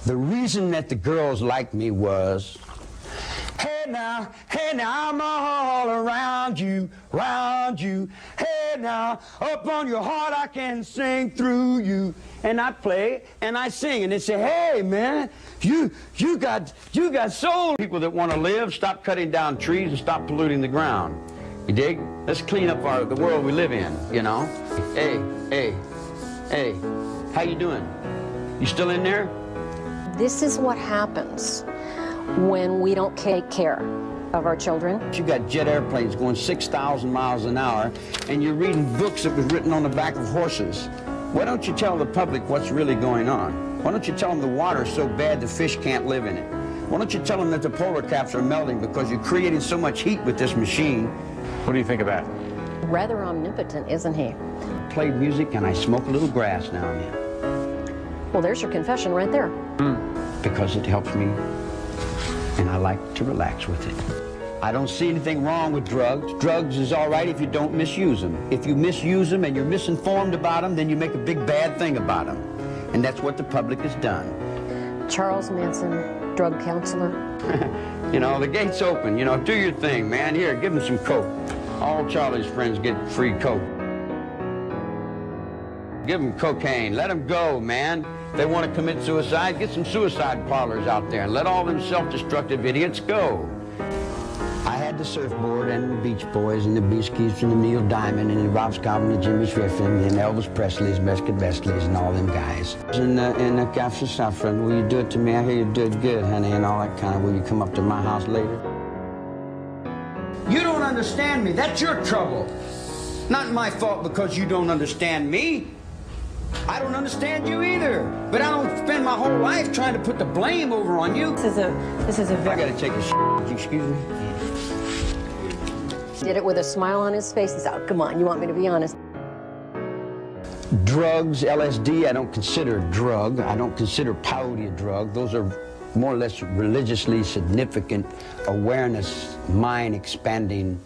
The reason that the girls liked me was, hey now, I'm all around you, round you. Hey now, up on your heart I can sing through you. And I play and I sing and they say, hey man, you got soul. People that want to live, stop cutting down trees and stop polluting the ground. You dig? Let's clean up the world we live in, you know? Hey, how you doing? You still in there? This is what happens when we don't take care of our children. You got jet airplanes going 6,000 miles an hour, and you're reading books that was written on the back of horses. Why don't you tell the public what's really going on? Why don't you tell them the water's so bad the fish can't live in it? Why don't you tell them that the polar caps are melting because you're creating so much heat with this machine? What do you think of that? Rather omnipotent, isn't he? Played music and I smoke a little grass now and then. Well, there's your confession right there. Because it helps me, and I like to relax with it. I don't see anything wrong with drugs. Drugs is all right if you don't misuse them. If you misuse them and you're misinformed about them, then you make a big bad thing about them. And that's what the public has done. Charles Manson, drug counselor. You know, the gate's open. You know, do your thing, man. Here, give him some coke. All Charlie's friends get free coke. Give them cocaine. Let them go, man. If they want to commit suicide, get some suicide parlors out there and let all them self-destructive idiots go. I had the Surfboard and the Beach Boys and the Beasties and the Neil Diamond and the Rob Scott and the Jimmy Swiffin and Elvis Presley's, Mescott Vestley's and all them guys. And the Captain Saffron, will you do it to me? I hear you do it good, honey, and all that kind of, will you come up to my house later? You don't understand me. That's your trouble. Not my fault because you don't understand me. I don't understand you either, but I don't spend my whole life trying to put the blame over on you. This is a very... I gotta take a shit. Excuse me. Did it with a smile on his face. He's out. Come on, you want me to be honest? Drugs, LSD, I don't consider a drug. I don't consider peyote a drug. Those are more or less religiously significant awareness, mind-expanding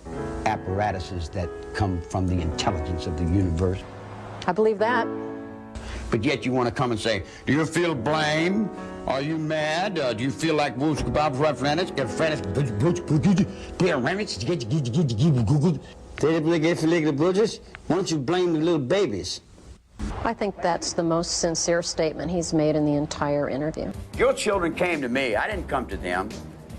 apparatuses that come from the intelligence of the universe. I believe that. But yet you want to come and say, do you feel blame? Are you mad? Do you feel like why don't you blame the little babies? I think that's the most sincere statement he's made in the entire interview. Your children came to me. I didn't come to them.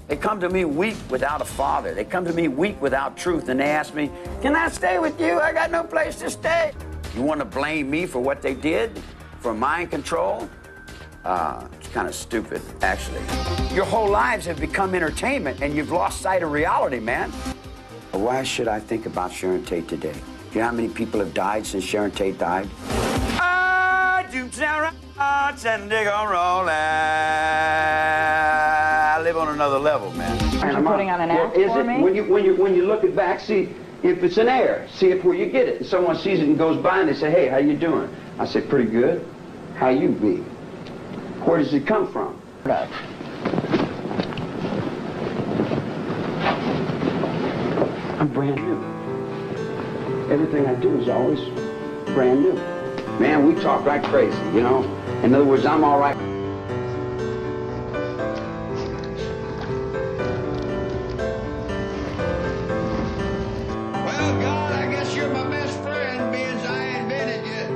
They come to me weak without a father. They come to me weak without truth, and they ask me, can I stay with you? I got no place to stay. You want to blame me for what they did? For mind control? It's kind of stupid, actually. Your whole lives have become entertainment, and you've lost sight of reality, man. Why should I think about Sharon Tate today? Do you know how many people have died since Sharon Tate died? I live on another level, man. Are you putting on an act for me? When you look it back, see if it's an error. See if where you get it. And someone sees it and goes by and they say, hey, how you doing? I say, pretty good. How you be? Where does it come from? Right. I'm brand new. Everything I do is always brand new. Man, we talk like crazy, you know? In other words, I'm all right. Well, God, I guess you're my best friend, being as I ain't invented you.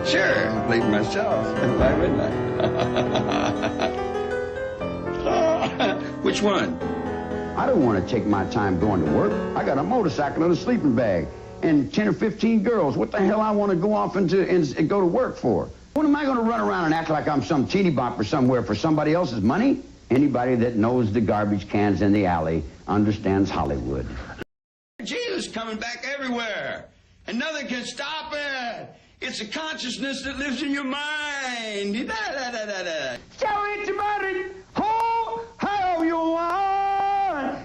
Sure, I believe myself. Why wouldn't I? Which one? I don't want to take my time going to work. I got a motorcycle and a sleeping bag and 10 or 15 girls. What the hell I want to go off and go to work for? When am I going to run around and act like I'm some teeny bopper somewhere for somebody else's money? Anybody that knows the garbage cans in the alley understands Hollywood. Jesus coming back everywhere, and nothing can stop it. It's a consciousness that lives in your mind. So it's about it. Ho, how you want?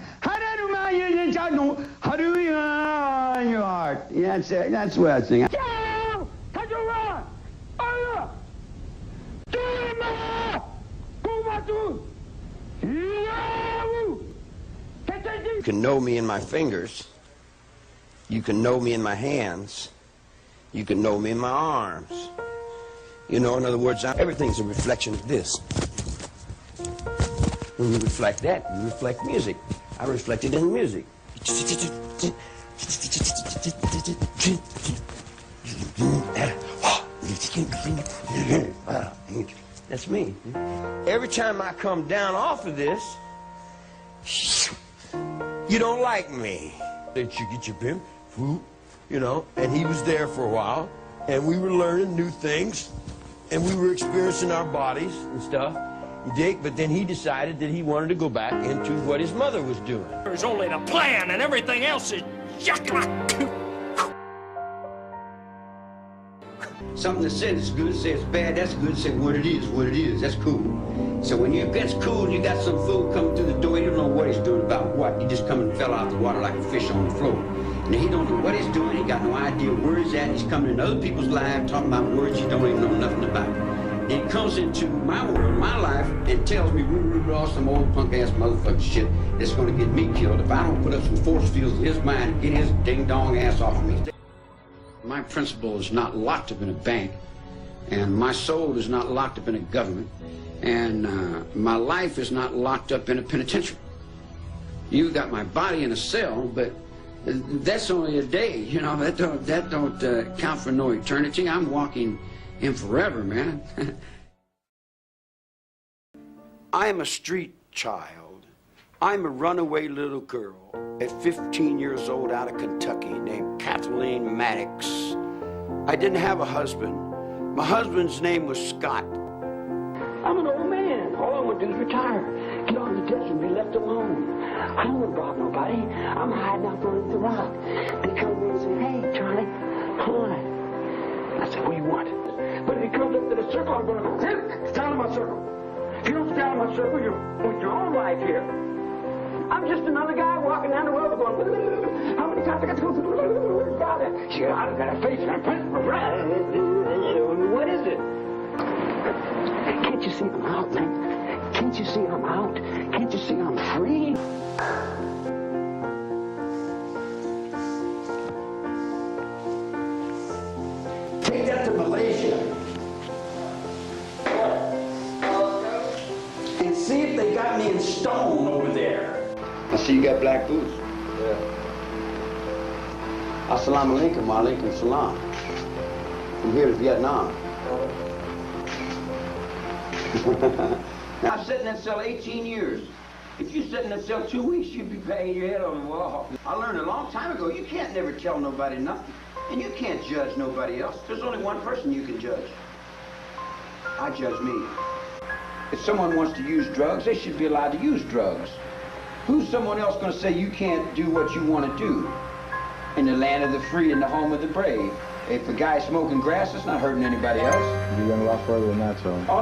How do you on your heart? Yeah, that's what I sing. You can know me in my fingers. You can know me in my hands. You can know me in my arms. You know, in other words, everything's a reflection of this. When you reflect that, you reflect music. I reflect it in music. That's me. Every time I come down off of this, you don't like me. Then you get your pimp, you know, and he was there for a while, and we were learning new things, and we were experiencing our bodies and stuff. You dig? But then he decided that he wanted to go back into what his mother was doing. There's only the plan, and everything else is yuck. Something that says it's good, say it's bad, that's good, say what it is, that's cool. So when you gets cool, you got some fool coming through the door, you don't know what he's doing about what. He just come and fell out of the water like a fish on the floor. And he don't know what he's doing, he got no idea where he's at, he's coming in other people's lives, talking about words he don't even know nothing about. And he comes into my world, my life, and tells me, woo, some old punk-ass motherfucking shit that's gonna get me killed if I don't put up some force fields in his mind and get his ding-dong ass off of me. My principal is not locked up in a bank, and my soul is not locked up in a government, and my life is not locked up in a penitentiary. You got my body in a cell, but that's only a day, you know, that don't count for no eternity. I'm walking in forever, man. I am a street child. I'm a runaway little girl at 15 years old out of Kentucky named Kathleen Maddox. I didn't have a husband. My husband's name was Scott. I'm an old man. All I want to do is retire. Get on the desk and be left alone. I don't want to rob nobody. I'm hiding out underneath the rock. They come to me and say, hey, Charlie, hi. I said, what do you want? But if he comes up to the circle, I'm going to go, stand in my circle. If you don't stand in my circle, you're with your own life here. I'm just another guy walking down the road going, how many times I got to go through that? She got a face and a print. What is it? Can't you see I'm out, man? Can't you see I'm out? Can't you see I'm free? Take that to Malaysia and see if they got me in stone over there. I see you got black boots. Yeah. Assalamu alaikum, wa alaikum salam. From here to Vietnam. Now, I've sat in that cell 18 years. If you sit in that cell 2 weeks, you'd be banging your head on the wall. I learned a long time ago, you can't never tell nobody nothing. And you can't judge nobody else. There's only one person you can judge. I judge me. If someone wants to use drugs, they should be allowed to use drugs. Who's someone else going to say you can't do what you want to do? In the land of the free and the home of the brave. If a guy's smoking grass, it's not hurting anybody else. You went a lot further than that, so. Oh,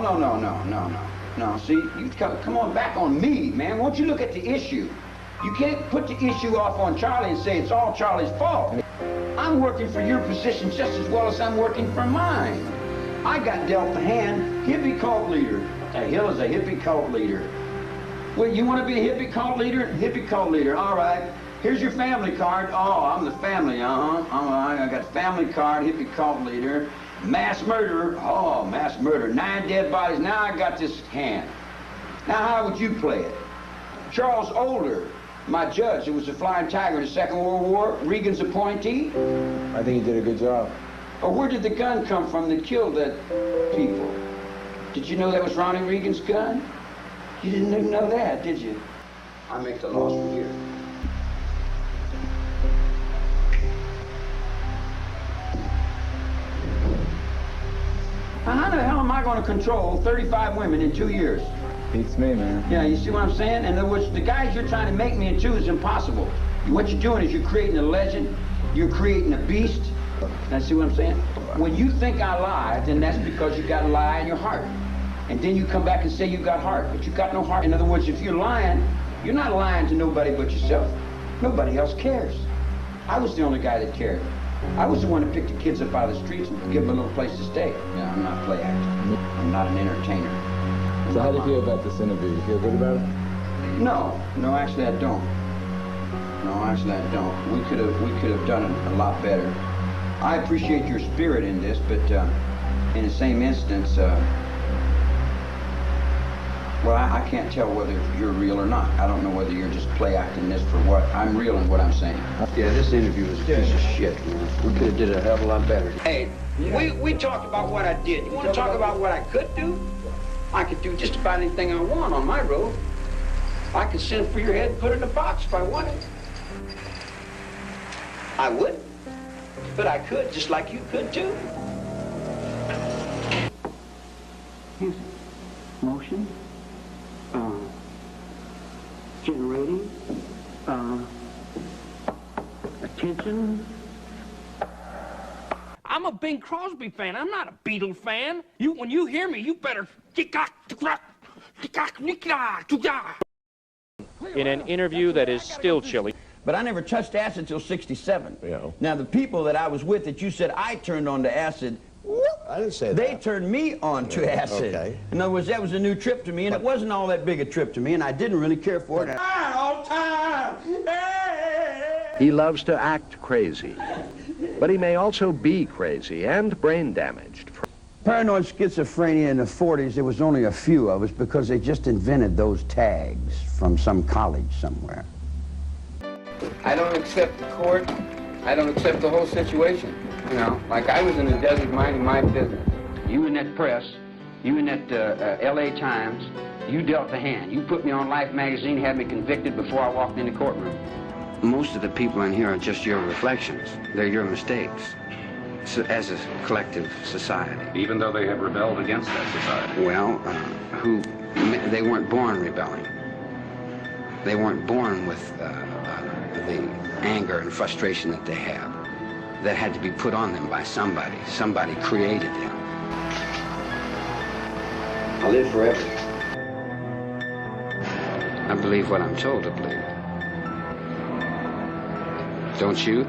no. See, you come on back on me, man. Won't you look at the issue? You can't put the issue off on Charlie and say it's all Charlie's fault. I'm working for your position just as well as I'm working for mine. I got dealt the hand, hippie cult leader. The hell is a hippie cult leader? Well, you want to be a hippie cult leader? Hippie cult leader, all right. Here's your family card. Oh, I'm the family, All right, I got family card, hippie cult leader. Mass murderer. Oh, mass murder. 9 dead bodies. Now I got this hand. Now how would you play it? Charles Older, my judge, who was a flying tiger in the Second World War, Reagan's appointee. I think you did a good job. Oh, where did the gun come from that killed that people? Did you know that was Ronnie Reagan's gun? You didn't even know that, did you? I make the laws from here. Now, how the hell am I going to control 35 women in 2 years? Beats me, man. Yeah, you see what I'm saying? In other words, the guys you're trying to make me into is impossible. What you're doing is you're creating a legend, you're creating a beast. Now, see what I'm saying? When you think I lied, then that's because you got a lie in your heart. And then you come back and say you got heart, but you got no heart. In other words, if you're lying, you're not lying to nobody but yourself. Nobody else cares. I was the only guy that cared. I was the one that picked the kids up out of the streets and give them a little place to stay. Yeah, I'm not a play actor. I'm not an entertainer. So how do you feel about this interview? You feel good about it? No, actually I don't. No, actually I don't. We could have done it a lot better. I appreciate your spirit in this, but In the same instance, well, I can't tell whether you're real or not. I don't know whether you're just play acting this for what. I'm real in what I'm saying. Yeah, this interview was a piece of shit, man. We could have did a hell of a lot better. Hey, we talked about what I did. You want to talk about what I could do? I could do just about anything I want on my road. I could send for your head and put it in a box if I wanted. I would, but I could, just like you could too. Music, motion, generating, attention. I'm a Bing Crosby fan. I'm not a Beatle fan. When you hear me, you better... In an interview that is still chilly. But I never touched acid until 67. Yeah. Now, the people that I was with that you said I turned on to acid, I didn't say that. they turned me on to acid. Okay. In other words, that was a new trip to me, and it wasn't all that big a trip to me, and I didn't really care for it. All time. He loves to act crazy, but he may also be crazy and brain damaged. Paranoid schizophrenia in the 40s, there was only a few of us because they just invented those tags from some college somewhere. I don't accept the court. I don't accept the whole situation. You know, like I was in the desert minding my business. You in that press, you in that L.A. Times, you dealt the hand. You put me on Life magazine, had me convicted before I walked in the courtroom. Most of the people in here are just your reflections. They're your mistakes. So, as a collective society. Even though they have rebelled against that society? Well, they weren't born rebelling. They weren't born with the anger and frustration that they have. That had to be put on them by somebody. Somebody created them. I live forever. I believe what I'm told to believe. Don't you?